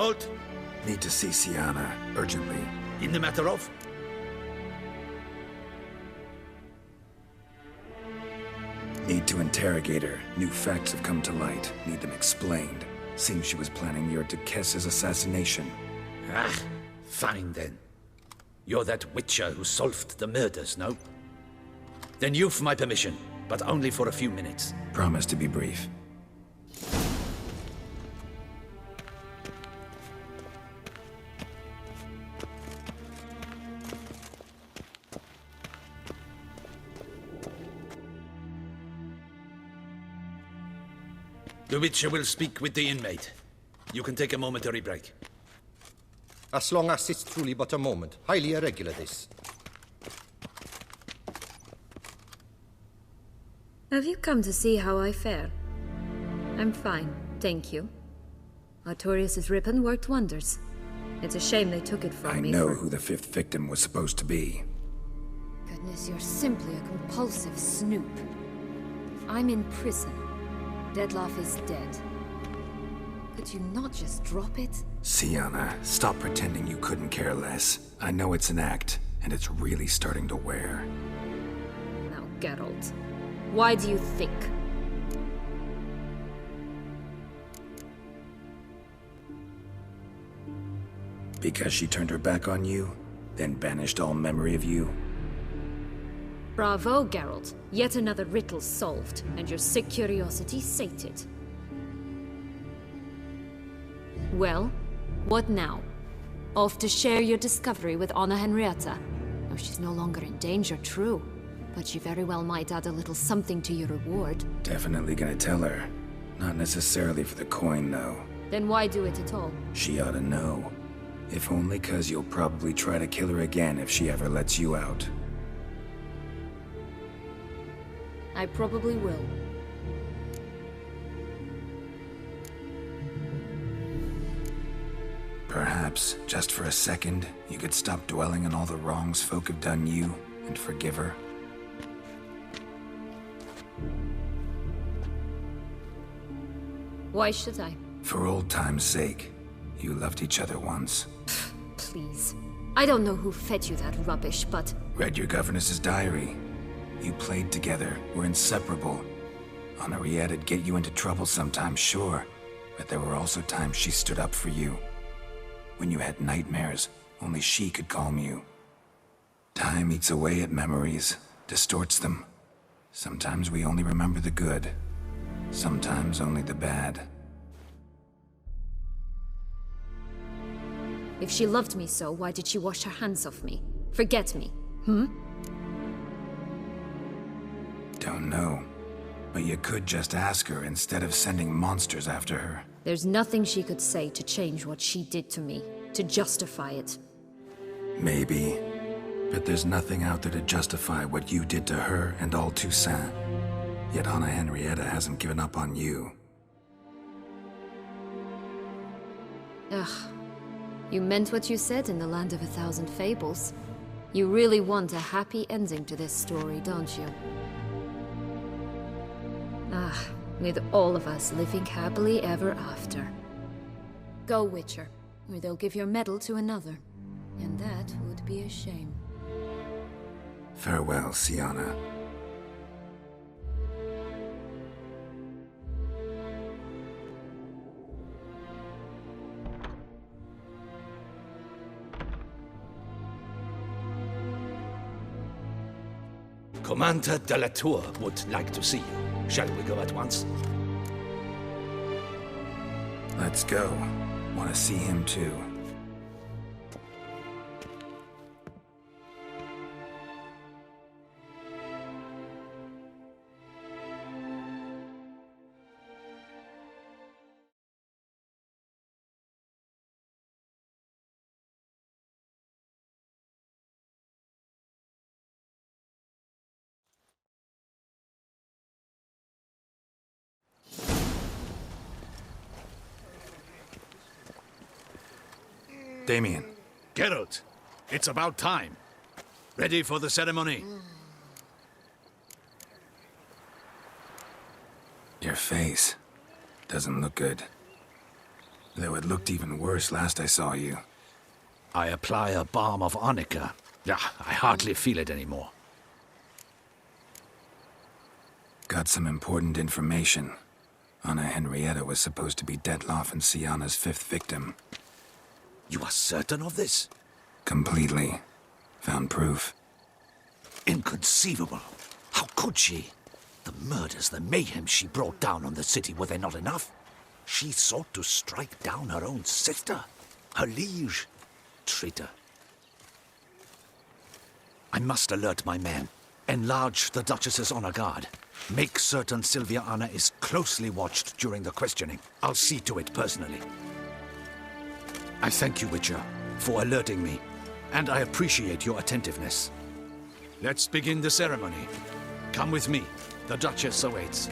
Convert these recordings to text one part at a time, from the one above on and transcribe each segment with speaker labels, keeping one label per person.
Speaker 1: Geralt?
Speaker 2: Need to see Syanna, urgently.
Speaker 1: In the matter of?
Speaker 2: Need to interrogate her. New facts have come to light. Need them explained. Seems she was planning your Duquesse's assassination.
Speaker 1: Ah, fine then. You're that witcher who solved the murders, no? Then you've my permission, but only for a few minutes.
Speaker 2: Promise to be brief.
Speaker 1: The Witcher will speak with the inmate. You can take a momentary break.
Speaker 3: As long as it's truly but a moment. Highly irregular, this.
Speaker 4: Have you come to see how I fare? I'm fine, thank you. Artorius' ribbon worked wonders. It's a shame they took it from me.
Speaker 2: I know who the fifth victim was supposed to be.
Speaker 4: Goodness, you're simply a compulsive snoop. I'm in prison. Dettlaff is dead. Could you not just drop it?
Speaker 2: Syanna, stop pretending you couldn't care less. I know it's an act, and it's really starting to wear.
Speaker 4: Now, Geralt, why do you think?
Speaker 2: Because she turned her back on you, then banished all memory of you?
Speaker 4: Bravo, Geralt. Yet another riddle solved, and your sick curiosity sated. Well, what now? Off to share your discovery with Anna Henrietta? Oh, she's no longer in danger, true. But she very well might add a little something to your reward.
Speaker 2: Definitely gonna tell her. Not necessarily for the coin, though.
Speaker 4: Then why do it at all?
Speaker 2: She ought to know. If only 'cause you'll probably try to kill her again if she ever lets you out.
Speaker 4: I probably will.
Speaker 2: Perhaps, just for a second, you could stop dwelling on all the wrongs folk have done you, and forgive her.
Speaker 4: Why should I?
Speaker 2: For old time's sake. You loved each other once.
Speaker 4: Please. I don't know who fed you that rubbish, but...
Speaker 2: Read your governess's diary. You played together, were inseparable. Henriette'd get you into trouble sometimes, sure. But there were also times she stood up for you. When you had nightmares, only she could calm you. Time eats away at memories, distorts them. Sometimes we only remember the good. Sometimes only the bad.
Speaker 4: If she loved me so, why did she wash her hands off me? Forget me,
Speaker 2: Don't know. But you could just ask her instead of sending monsters after her.
Speaker 4: There's nothing she could say to change what she did to me, to justify it.
Speaker 2: Maybe. But there's nothing out there to justify what you did to her and all Toussaint. Yet Anna Henrietta hasn't given up on you.
Speaker 4: Ugh. You meant what you said in the Land of a Thousand Fables. You really want a happy ending to this story, don't you? Ah, with all of us living happily ever after. Go, Witcher, or they'll give your medal to another. And that would be a shame.
Speaker 2: Farewell, Syanna.
Speaker 1: Commander de la Tour would like to see you. Shall we go at once?
Speaker 2: Let's go. Want to see him too. Damien.
Speaker 1: Geralt, it's about time. Ready for the ceremony?
Speaker 2: Your face doesn't look good. Though it looked even worse last I saw you.
Speaker 1: I apply a balm of arnica. Yeah, I hardly feel it anymore.
Speaker 2: Got some important information. Anna Henrietta was supposed to be Detloff and Syanna's 5th victim.
Speaker 1: You are certain of this?
Speaker 2: Completely. Found proof.
Speaker 1: Inconceivable. How could she? The murders, the mayhem she brought down on the city, were they not enough? She sought to strike down her own sister, her liege. Traitor. I must alert my men. Enlarge the Duchess's honor guard. Make certain Sylvia Anna is closely watched during the questioning. I'll see to it personally. I thank you, Witcher, for alerting me, and I appreciate your attentiveness. Let's begin the ceremony. Come with me. The Duchess awaits.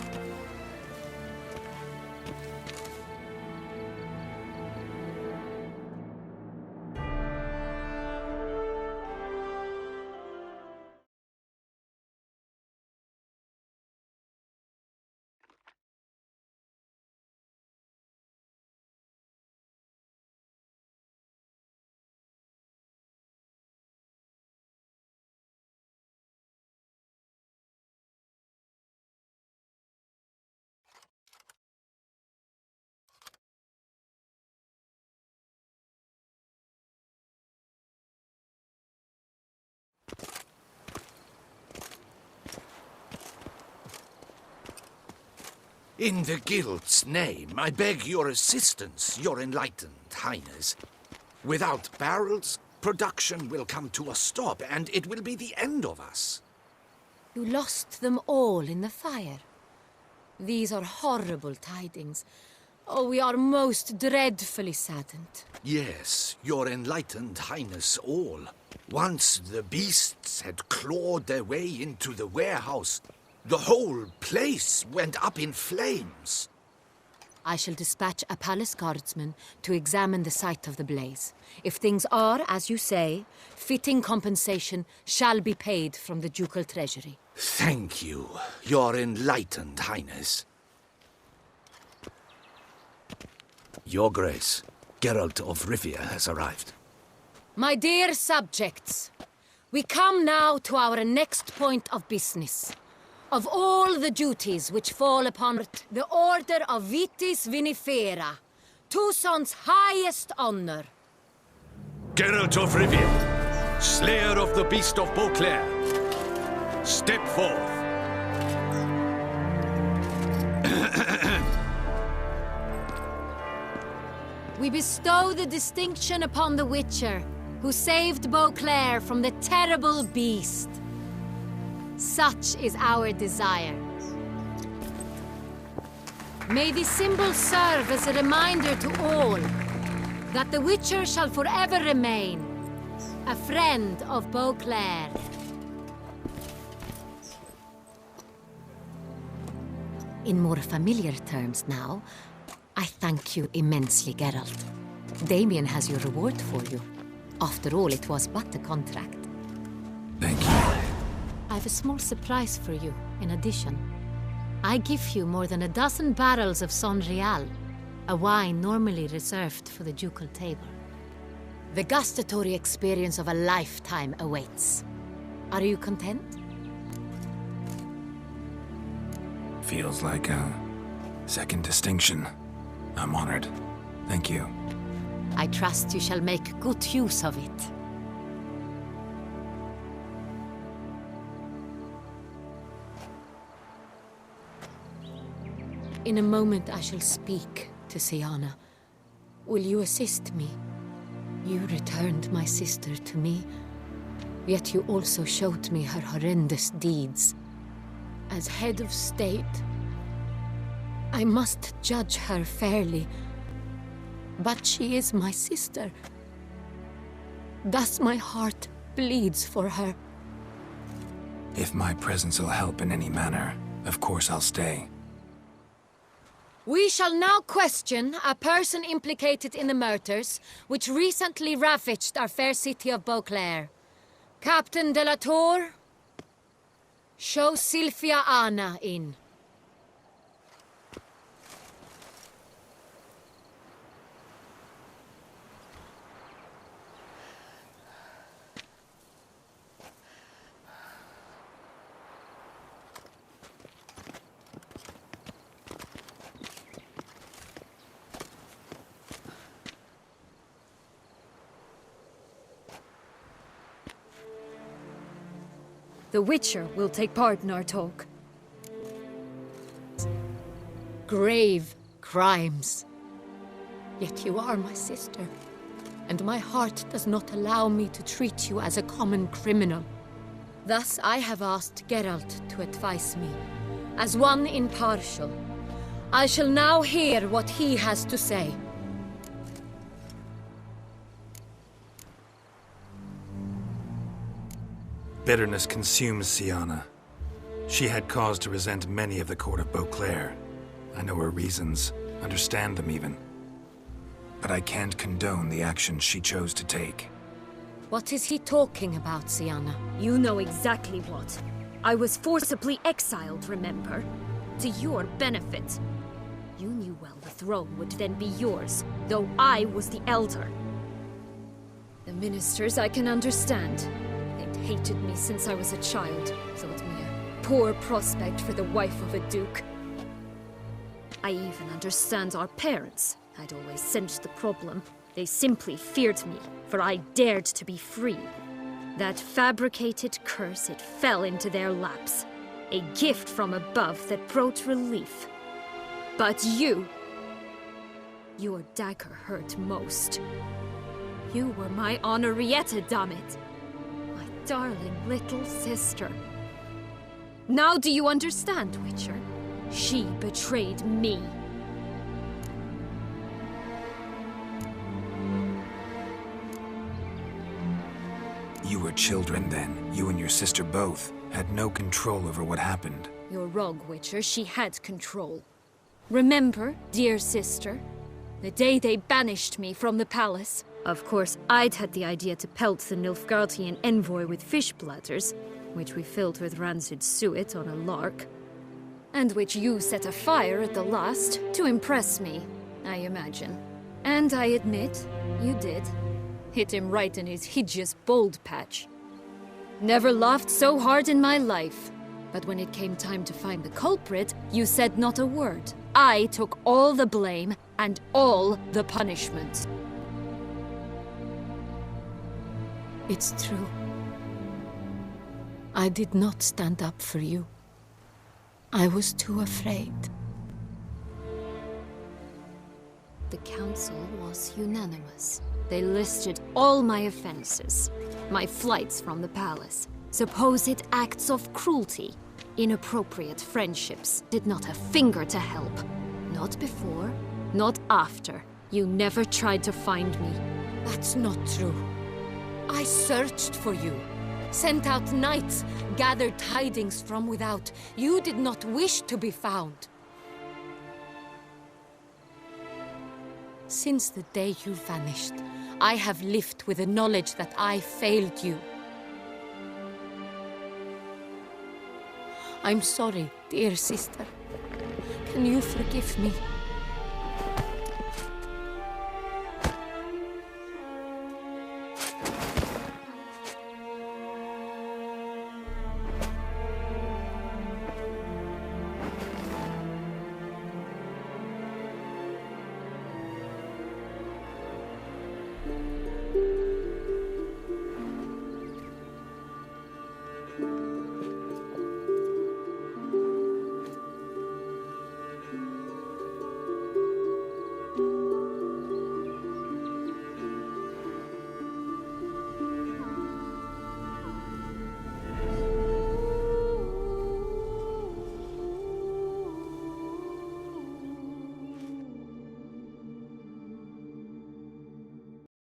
Speaker 1: In the Guild's name, I beg your assistance, your enlightened highness. Without barrels, production will come to a stop, and it will be the end of us.
Speaker 5: You lost them all in the fire. These are horrible tidings. Oh, we are most dreadfully saddened.
Speaker 1: Yes, your enlightened highness all. Once the beasts had clawed their way into the warehouse, the whole place went up in flames.
Speaker 5: I shall dispatch a palace guardsman to examine the site of the blaze. If things are, as you say, fitting compensation shall be paid from the ducal treasury.
Speaker 1: Thank you, your enlightened highness. Your Grace, Geralt of Rivia has arrived.
Speaker 5: My dear subjects, we come now to our next point of business. Of all the duties which fall upon the Order of Vitis Vinifera, Toussaint's highest honor.
Speaker 1: Geralt of Rivia, slayer of the beast of Beauclair, step forth.
Speaker 5: We bestow the distinction upon the Witcher, who saved Beauclair from the terrible beast. Such is our desire. May this symbol serve as a reminder to all that the Witcher shall forever remain a friend of Beauclair. In more familiar terms now, I thank you immensely, Geralt. Damien has your reward for you. After all, it was but a contract.
Speaker 2: Thank you.
Speaker 5: I have a small surprise for you, in addition. I give you more than a dozen barrels of Sonrial, a wine normally reserved for the ducal table. The gustatory experience of a lifetime awaits. Are you content?
Speaker 2: Feels like a second distinction. I'm honored. Thank you.
Speaker 5: I trust you shall make good use of it. In a moment I shall speak to Syanna. Will you assist me? You returned my sister to me, yet you also showed me her horrendous deeds. As head of state, I must judge her fairly, but she is my sister. Thus my heart bleeds for her.
Speaker 2: If my presence will help in any manner, of course I'll stay.
Speaker 5: We shall now question a person implicated in the murders which recently ravaged our fair city of Beauclair. Captain de la Tour, show Sylvia Anna in. '
Speaker 4: The Witcher will take part in our talk.
Speaker 5: Grave crimes. Yet you are my sister, and my heart does not allow me to treat you as a common criminal. Thus I have asked Geralt to advise me, as one impartial. I shall now hear what he has to say.
Speaker 2: Bitterness consumes Syanna. She had cause to resent many of the court of Beauclair. I know her reasons, understand them even. But I can't condone the actions she chose to take.
Speaker 5: What is he talking about, Syanna?
Speaker 4: You know exactly what. I was forcibly exiled, remember? To your benefit. You knew well the throne would then be yours, though I was the elder. The ministers I can understand. They'd hated me since I was a child, thought me a poor prospect for the wife of a duke. I even understand our parents. I'd always sensed the problem. They simply feared me, for I dared to be free. That fabricated curse, it fell into their laps. A gift from above that brought relief. But you... your dagger hurt most. You were my Henrietta, damn it. My darling little sister. Now do you understand, Witcher? She betrayed me.
Speaker 2: You were children then. You and your sister both had no control over what happened.
Speaker 4: You're wrong, Witcher. She had control. Remember, dear sister, the day they banished me from the palace? Of course, I'd had the idea to pelt the Nilfgaardian envoy with fish bladders, which we filled with rancid suet on a lark, and which you set afire at the last to impress me, I imagine. And I admit, you did. Hit him right in his hideous bald patch. Never laughed so hard in my life. But when it came time to find the culprit, you said not a word. I took all the blame and all the punishment.
Speaker 5: It's true. I did not stand up for you. I was too afraid.
Speaker 4: The council was unanimous. They listed all my offenses. My flights from the palace, supposed acts of cruelty, inappropriate friendships, did not a finger to help. Not before, not after. You never tried to find me.
Speaker 5: That's not true. I searched for you, sent out knights, gathered tidings from without. You did not wish to be found. Since the day you vanished, I have lived with the knowledge that I failed you. I'm sorry, dear sister. Can you forgive me?